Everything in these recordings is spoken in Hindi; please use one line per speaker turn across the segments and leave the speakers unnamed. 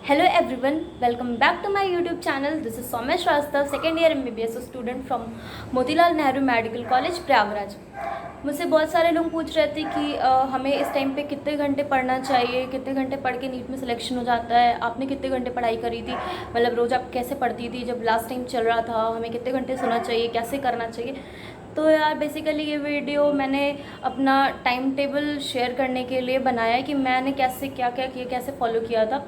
Hello everyone, welcome back to my YouTube channel. This is Soumya Shrestha, second year MBBS student from Motilal Nehru medical college Prayagraj. मुझसे बहुत सारे लोग पूछ रहे थे कि हमें इस टाइम पे कितने घंटे पढ़ना चाहिए, कितने घंटे पढ़ के नीट में सिलेक्शन हो जाता है। आपने कितने घंटे पढ़ाई करी थी, मतलब रोज़ आप कैसे पढ़ती थी जब लास्ट टाइम चल रहा था, हमें कितने घंटे सोना चाहिए, कैसे करना चाहिए। तो यार बेसिकली ये वीडियो मैंने अपना टाइम टेबल शेयर करने के लिए बनाया है कि मैंने कैसे क्या क्या किया, कैसे फॉलो किया था।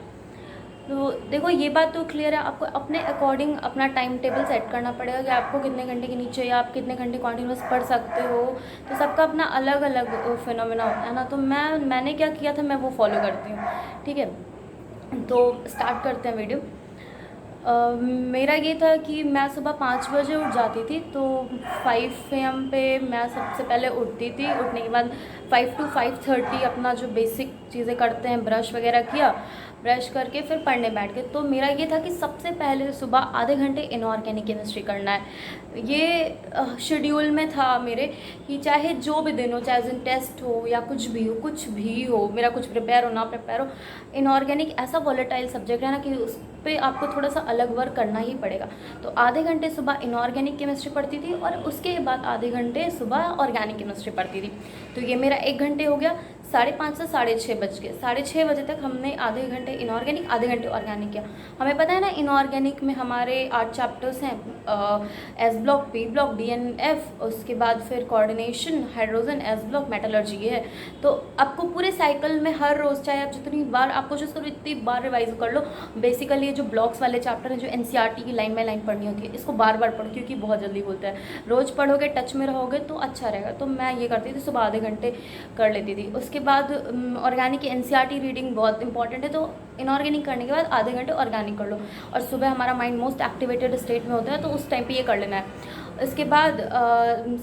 तो देखो ये बात तो क्लियर है, आपको अपने अकॉर्डिंग अपना टाइम टेबल सेट करना पड़ेगा कि आपको कितने घंटे के नीचे या आप कितने घंटे कॉन्टिन्यूस पढ़ सकते हो। तो सबका अपना अलग अलग फिनोमेना होता है ना। तो मैंने क्या किया था मैं वो फॉलो करती हूँ, ठीक है। तो स्टार्ट करते हैं वीडियो। मेरा ये था कि मैं सुबह 5 बजे उठ जाती थी। तो 5 AM पे मैं सबसे पहले उठती थी। उठने के बाद 5 to 5:30 अपना जो बेसिक चीज़ें करते हैं, ब्रश वगैरह किया, ब्रश करके फिर पढ़ने बैठ गए। तो मेरा ये था कि सबसे पहले सुबह आधे घंटे इनऑर्गेनिक केमिस्ट्री करना है। ये शेड्यूल में था मेरे कि चाहे जो भी दिन हो, चाहे उस दिन टेस्ट हो या कुछ भी हो, मेरा कुछ प्रिपेयर हो ना प्रिपेयर हो, इनऑर्गेनिक ऐसा वॉलेटाइल सब्जेक्ट है ना कि उस पे आपको थोड़ा सा अलग वर्क करना ही पड़ेगा। तो आधे घंटे सुबह इनऑर्गेनिक केमिस्ट्री पढ़ती थी और उसके बाद आधे घंटे सुबह ऑर्गेनिक केमिस्ट्री पढ़ती थी। तो ये मेरा 1 घंटे हो गया। 5:30 से 6:30 बज गए। 6:30 बजे तक हमने आधे घंटे इनऑर्गेनिक, आधे घंटे ऑर्गेनिक किया। हमें पता है ना इनऑर्गेनिक में हमारे 8 चैप्टर्स हैं, S block, P block, D N F, उसके बाद फिर coordination, hydrogen, S block, metallurgy, ये है। तो आपको पूरे साइकिल में हर रोज़, चाहे आप जितनी बार आप कोशिश करो इतनी बार रिवाइज कर लो। बेसिकली ये जो ब्लॉक्स वाले चैप्टर हैं, जो एनसीईआरटी की लाइन बाय लाइन पढ़नी होती है, इसको बार बार पढ़ो क्योंकि बहुत जल्दी बोलता है। रोज़ पढ़ोगे, टच में रहोगे तो अच्छा रहेगा। तो मैं ये करती थी, सुबह आधे घंटे कर लेती थी। उसके बाद ऑर्गेनिक की एनसीईआरटी रीडिंग बहुत इंपॉर्टेंट है, तो इनऑर्गेनिक करने के बाद आधे घंटे ऑर्गेनिक कर लो। और सुबह हमारा माइंड मोस्ट एक्टिवेटेड स्टेट में होता है, तो उस टाइम पे ये कर लेना है। इसके बाद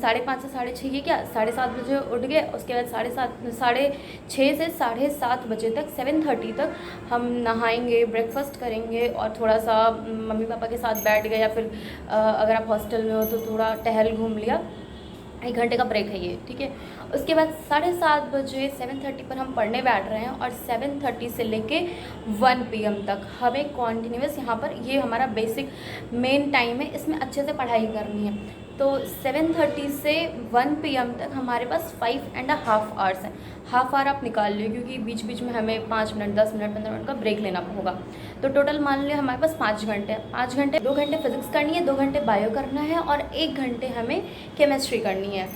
5:30 से 6:30 ये क्या, 7:30 बजे उठ गए। उसके बाद 6:30 से 7:30 बजे तक, 7:30 तक हम नहाएंगे, ब्रेकफास्ट करेंगे और थोड़ा सा मम्मी पापा के साथ बैठ गए, या फिर अगर आप हॉस्टल में हो तो थोड़ा टहल घूम लिया। 1 घंटे का ब्रेक है ये, ठीक है। उसके बाद 7:30 बजे 7:30 पर हम पढ़ने बैठ रहे हैं और 7:30 से लेके 1 PM तक हमें कॉन्टीन्यूस यहाँ पर, ये हमारा बेसिक मेन टाइम है, इसमें अच्छे से पढ़ाई करनी है। तो 7:30 से 1 PM तक हमारे पास 5.5 आवर्स हैं। हाफ आवर आप निकाल लो क्योंकि बीच बीच में हमें 5 मिनट, 10 मिनट, 15 मिनट का ब्रेक लेना होगा। तो टोटल मान लिया हमारे पास 5 घंटे हैं। 5 घंटे, 2 घंटे फिजिक्स करनी है, 2 घंटे बायो करना है और 1 घंटे हमें केमिस्ट्री करनी है।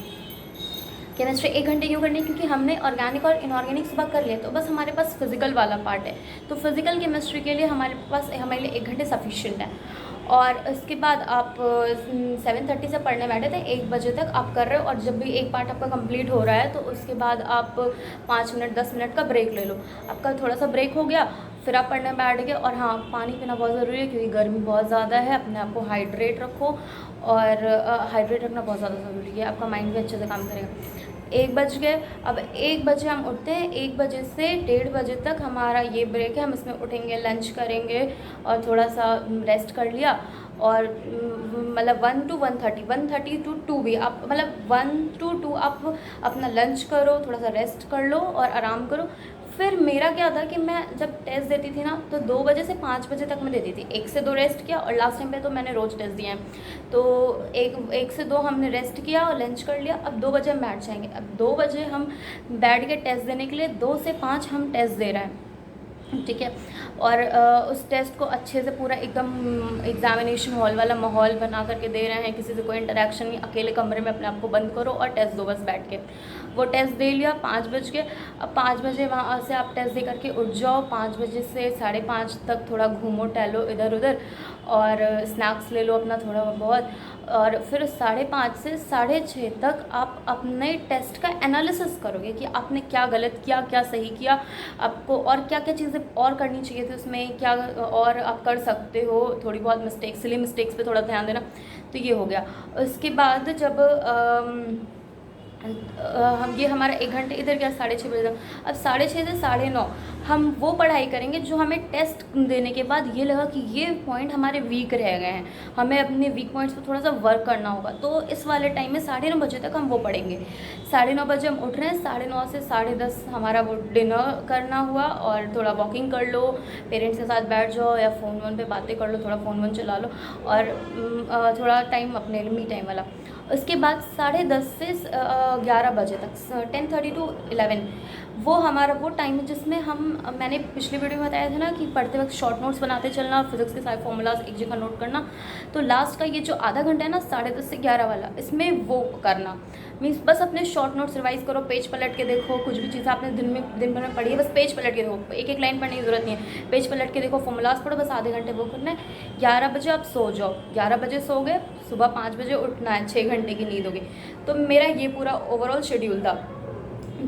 केमिस्ट्री 1 घंटे क्यों करनी है? क्योंकि हमने ऑर्गेनिक और इनऑर्गेनिक सुबह कर लिया, तो बस हमारे पास फिजिकल वाला पार्ट है। तो फिजिकल केमिस्ट्री के लिए हमारे लिए 1 घंटे सफिशिएंट है। और इसके बाद आप 7:30 से पढ़ने बैठे थे, 1 बजे तक आप कर रहे हो, और जब भी एक पार्ट आपका कंप्लीट हो रहा है तो उसके बाद आप 5 मिनट, 10 मिनट का ब्रेक ले लो। आपका थोड़ा सा ब्रेक हो गया, फिर आप पढ़ने बैठ गए। और हाँ, पानी पीना बहुत ज़रूरी है क्योंकि गर्मी बहुत ज़्यादा है। अपने आप को हाइड्रेट रखो, और हाइड्रेट रखना बहुत ज़्यादा ज़रूरी है, आपका माइंड भी अच्छे से काम करेगा। 1 बज गए। अब 1 बजे हम उठते हैं। 1 बजे से 1:30 बजे तक हमारा ये ब्रेक है, हम इसमें उठेंगे, लंच करेंगे और थोड़ा सा रेस्ट कर लिया। और मतलब 1 to 1:30, 1:30 to 2 भी आप, मतलब 1 to 2 आप अपना लंच करो, थोड़ा सा रेस्ट कर लो और आराम करो। फिर मेरा क्या था कि मैं जब टेस्ट देती थी ना, तो 2 बजे से 5 बजे तक मैं देती थी। 1 से 2 रेस्ट किया, और लास्ट टाइम पे तो मैंने रोज़ टेस्ट दिए हैं। तो 1 से 2 हमने रेस्ट किया और लंच कर लिया। अब 2 बजे हम बैठ जाएंगे। अब 2 बजे हम बैठ के टेस्ट देने के लिए, 2 से 5 हम टेस्ट दे रहे हैं, ठीक है। और उस टेस्ट को अच्छे से पूरा एकदम एग्जामिनेशन हॉल वाला माहौल बना करके दे रहे हैं, किसी से कोई इंटरेक्शन नहीं, अकेले कमरे में अपने आप को बंद करो और टेस्ट दो बस बैठ के। वो टेस्ट दे लिया, 5 बज के। अब 5 बजे वहाँ से आप टेस्ट दे करके उठ जाओ। 5 बजे से 5:30 तक थोड़ा घूमो टहलो इधर उधर, और स्नैक्स ले लो अपना थोड़ा बहुत। और फिर 5:30 से 6:30 तक आप अपने टेस्ट का एनालिसिस करोगे कि आपने क्या गलत किया, क्या सही किया, आपको और क्या क्या चीज़ें और करनी चाहिए थी उसमें, क्या और आप कर सकते हो। थोड़ी बहुत मिस्टेक्स, सिली मिस्टेक्स पे थोड़ा ध्यान देना। तो ये हो गया। उसके बाद जब हम ये हमारा 1 घंटे इधर गया 6:30 बजे तक। अब 6:30 से 9:30 हम वो पढ़ाई करेंगे जो हमें टेस्ट देने के बाद ये लगा कि ये पॉइंट हमारे वीक रह गए हैं, हमें अपने वीक पॉइंट्स पर थोड़ा सा वर्क करना होगा। तो इस वाले टाइम में 9:30 बजे तक हम वो पढ़ेंगे। 9:30 बजे हम उठ रहे हैं, 9:30 से 10:30 हमारा वो डिनर करना हुआ और थोड़ा वॉकिंग कर लो, पेरेंट्स के साथ बैठ जाओ या फ़ोन वोन पे बातें कर लो, थोड़ा फ़ोन वोन चला लो और थोड़ा टाइम अपने मी टाइम वाला। उसके बाद 10:30 से 11 बजे तक 10:30 to 11 वो हमारा वो टाइम है जिसमें मैंने पिछली वीडियो में बताया था ना कि पढ़ते वक्त शॉर्ट नोट्स बनाते चलना, फिजिक्स के सारे फॉर्मूलाज एक जगह नोट करना। तो लास्ट का ये जो आधा घंटा है ना 10:30 से 11 वाला, इसमें वो करना मीन्स बस अपने शॉर्ट नोट्स रिवाइज करो, पेज पलट के देखो, कुछ भी चीज़ आपने दिन भर में पढ़ी है बस पेज पलट के देखो, एक एक लाइन पढ़ने की ज़रूरत नहीं है, पेज पलट के देखो, फॉर्मूलाज पढ़ो, बस आधे घंटे वो करना है। 11 बजे आप सो जाओ, 11 बजे सो गए, सुबह 5 बजे उठना है, 6 घंटे की नींद होगी। तो मेरा ये पूरा ओवरऑल शेड्यूल था।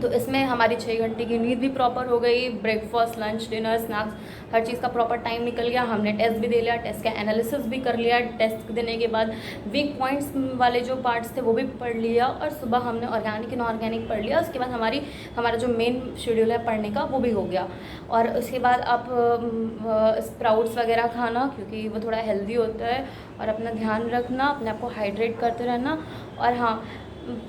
तो इसमें हमारी 6 घंटे की नींद भी प्रॉपर हो गई, ब्रेकफास्ट, लंच, डिनर, स्नैक्स, हर चीज़ का प्रॉपर टाइम निकल गया। हमने टेस्ट भी दे लिया, टेस्ट का एनालिसिस भी कर लिया, टेस्ट देने के बाद वीक पॉइंट्स वाले जो पार्ट्स थे वो भी पढ़ लिया और सुबह हमने ऑर्गेनिक इनऑर्गेनिक पढ़ लिया। उसके बाद हमारा जो मेन शेड्यूल है पढ़ने का वो भी हो गया। और उसके बाद आप स्प्राउट्स वगैरह खाना क्योंकि वो थोड़ा हेल्दी होता है, और अपना ध्यान रखना, अपने आप को हाइड्रेट करते रहना। और हाँ,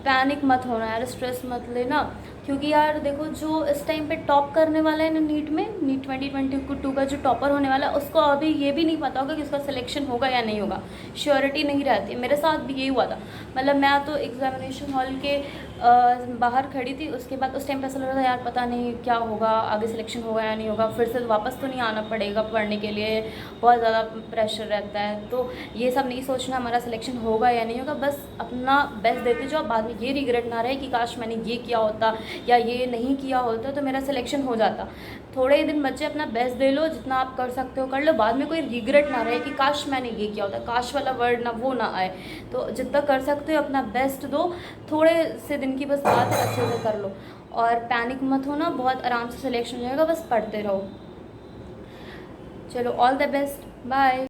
पैनिक मत होना यार, स्ट्रेस मत लेना, क्योंकि यार देखो जो इस टाइम पे टॉप करने वाला है ना नीट 2022 का जो टॉपर होने वाला है उसको अभी ये भी नहीं पता होगा कि उसका सिलेक्शन होगा या नहीं होगा, श्योरिटी नहीं रहती है। मेरे साथ भी यही हुआ था, मतलब मैं तो एग्जामिनेशन हॉल के बाहर खड़ी थी, उसके बाद उस टाइम पे ऐसा लग रहा था यार पता नहीं क्या होगा, आगे सिलेक्शन होगा या नहीं होगा, फिर से वापस तो नहीं आना पड़ेगा पढ़ने के लिए, बहुत ज़्यादा प्रेशर रहता है। तो ये सब नहीं सोचना हमारा सिलेक्शन होगा या नहीं होगा, बस अपना बेस्ट देते जाओ, बाद में ये रिग्रेट ना रहे कि काश मैंने ये किया होता या ये नहीं किया होता तो मेरा सिलेक्शन हो जाता। थोड़े ही दिन बच्चे अपना बेस्ट दे लो, जितना आप कर सकते हो कर लो, बाद में कोई रिग्रेट ना रहे कि काश मैंने ये किया होता, काश वाला वर्ड ना वो ना आए। तो जितना कर सकते हो अपना बेस्ट दो, थोड़े से दिन की बस बात है, अच्छे से कर लो और पैनिक मत होना, बहुत आराम से सिलेक्शन हो जाएगा, बस पढ़ते रहो। चलो ऑल द बेस्ट, बाय।